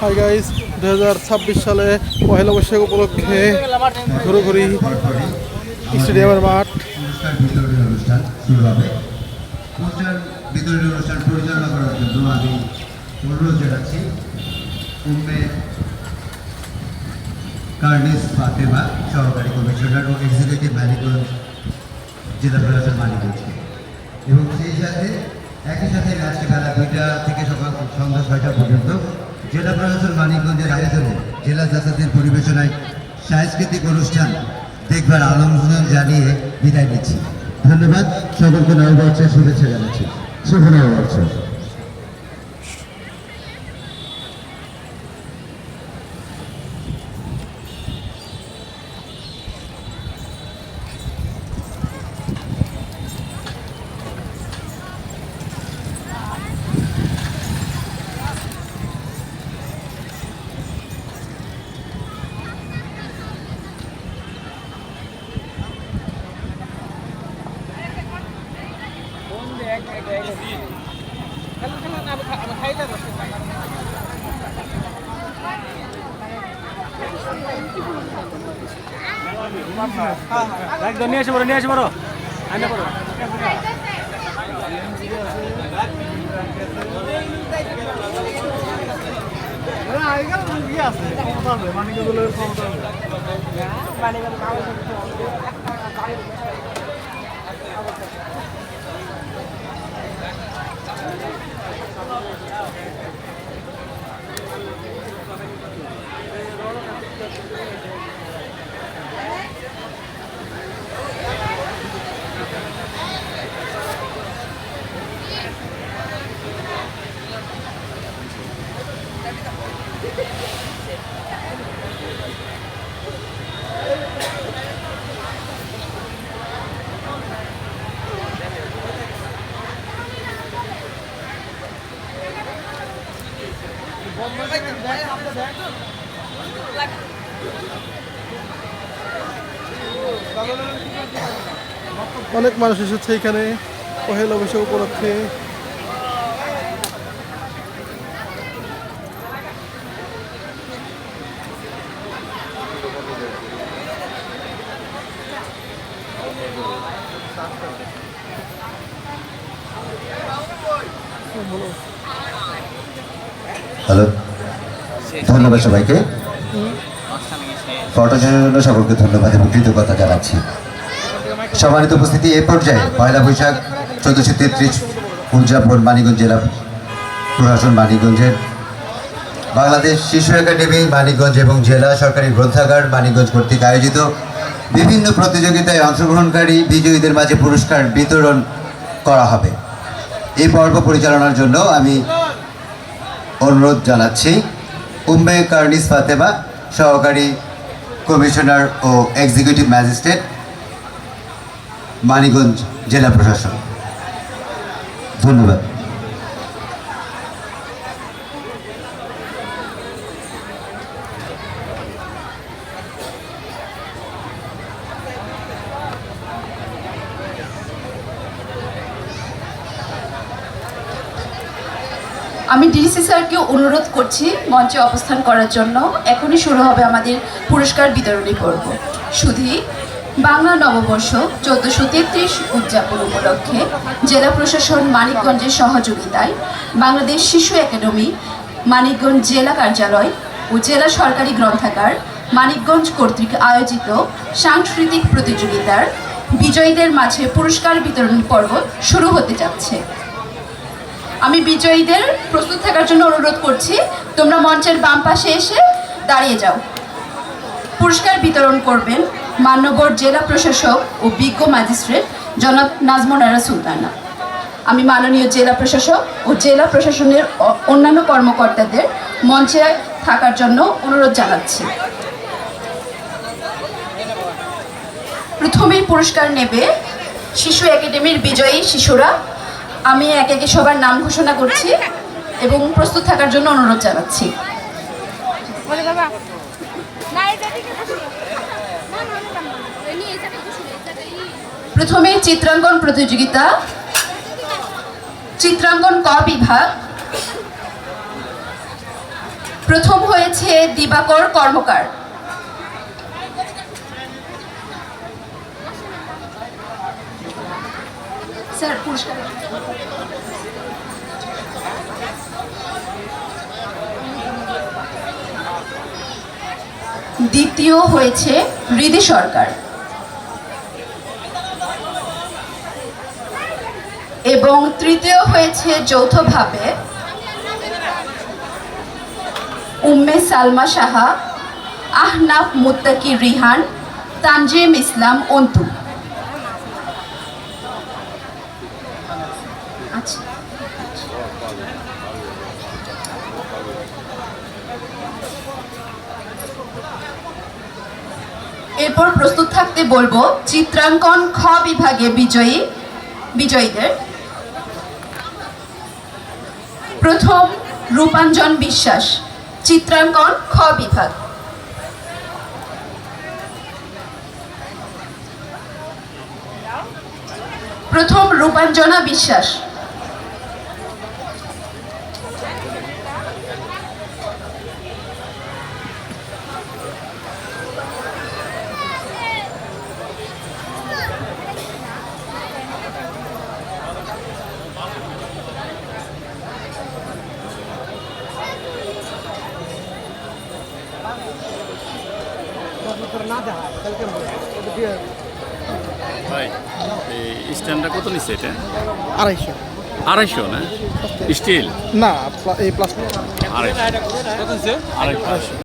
Hi guys, 2026 সালে পহেলা বৈশাখ উপলক্ষে ঘুরোঘুরি স্টেডিয়ামের মাঠ। পুরস্কার বিতরণী অনুষ্ঠান শুরু হবে। পুরস্কার বিতরণী অনুষ্ঠান পরিচালনা করার জন্য আমি অনুরোধ জানাচ্ছি উম্মে কার্নিস ফাতেমা, সহকারী কমিশনার ও এক্সিকিউটিভ মানিকগঞ্জ জেলা প্রশাসন মানিকগঞ্জকে, এবং সেই সাথে একই সাথে আজকে বেলা 2টা থেকে সন্ধ্যা 6টা পর্যন্ত জেলা প্রশাসন মানিকগঞ্জের আয়োজনে জেলা জাসাদের পরিবেশনায় সাংস্কৃতিক অনুষ্ঠান দেখবার আমন্ত্রণ জানিয়ে বিদায় নিচ্ছি। ধন্যবাদ। সকলকে নববর্ষের শুভেচ্ছা জানাচ্ছি। শুভ নববর্ষ। নিয়ে আসে বড় আইনা বড় অনেক মানুষ এসেছে এখানে পহেলা বৈশাখ উপলক্ষে। হ্যালো, ধন্যবাদ সবাইকে। ফটো সেশনের জন্য সকলকে ধন্যবাদ এবং কৃতজ্ঞতা জানাচ্ছি। সম্মানিত উপস্থিতি, এই পর্যায়ে পয়লা বৈশাখ 1433 উদযাপন মানিকগঞ্জ জেলা প্রশাসন মানিকগঞ্জের বাংলাদেশ শিশু একাডেমি মানিকগঞ্জ এবং জেলা সরকারি গ্রন্থাগার মানিকগঞ্জ কর্তৃক আয়োজিত বিভিন্ন প্রতিযোগিতায় অংশগ্রহণকারী বিজয়ীদের মাঝে পুরস্কার বিতরণ করা হবে। এই পর্ব পরিচালনার জন্য আমি অনুরোধ জানাচ্ছি উম্মে কার্নিস ফাতেমা, সহকারী কমিশনার ও এক্সিকিউটিভ ম্যাজিস্ট্রেট মানিকগঞ্জ জেলা প্রশাসন। ধন্যবাদ। আমি ডিসি স্যারকে অনুরোধ করছি মঞ্চে অবস্থান করার জন্য। এখনই শুরু হবে আমাদের পুরস্কার বিতরণী পর্ব। শুধু বাংলা নববর্ষ 1433 উদযাপন উপলক্ষে জেলা প্রশাসন মানিকগঞ্জের সহযোগিতায় বাংলাদেশ শিশু একাডেমি মানিকগঞ্জ জেলা কার্যালয় ও জেলা সরকারি গ্রন্থাগার মানিকগঞ্জ কর্তৃক আয়োজিত সাংস্কৃতিক প্রতিযোগিতার বিজয়ীদের মাঝে পুরস্কার বিতরণী পর্ব শুরু হতে যাচ্ছে। আমি বিজয়ীদের প্রস্তুত থাকার জন্য অনুরোধ করছি, তোমরা মঞ্চের বাম পাশে এসে দাঁড়িয়ে যাও। পুরস্কার বিতরণ করবেন মান্যবর জেলা প্রশাসক ও বিজ্ঞ ম্যাজিস্ট্রেট জনাব নাজমুনারা সুলতানা। আমি মাননীয় জেলা প্রশাসক ও জেলা প্রশাসনের অন্যান্য কর্মকর্তাদের মঞ্চে থাকার জন্য অনুরোধ জানাচ্ছি। প্রথমেই পুরস্কার নেবে শিশু একাডেমির বিজয়ী শিশুরা। আমি একে একে সবার নাম ঘোষণা করছি এবং প্রস্তুত থাকার জন্য অনুরোধ জানাচ্ছি। প্রথমে চিত্রাঙ্কন প্রতিযোগিতা, চিত্রাঙ্কন ক বিভাগ। প্রথম হয়েছে দিবাকর কর্মকার। স্যার পুরস্কার। দ্বিতীয় হয়েছে হৃদি সরকার এবং তৃতীয় হয়েছে যৌথভাবে উম্মে সালমা সাহা, আহনাফ মুত্তাকি রিহান, তানজিম ইসলাম অন্তু। আচ্ছা, এরপর প্রস্তুত থাকতে বলবো চিত্রাঙ্কন খ বিভাগে বিজয়ীদের। প্রথম রূপাঞ্জন বিশ্বাস, চিত্রাঙ্কন খ বিভাগ। প্রথম রূপাঞ্জনা বিশ্বাস। ভাই এই স্ট্যান্ডটা কত নিচ্ছে এটা? 250। 250 না? স্টিল না, এই প্লাস্টিক। 250। 250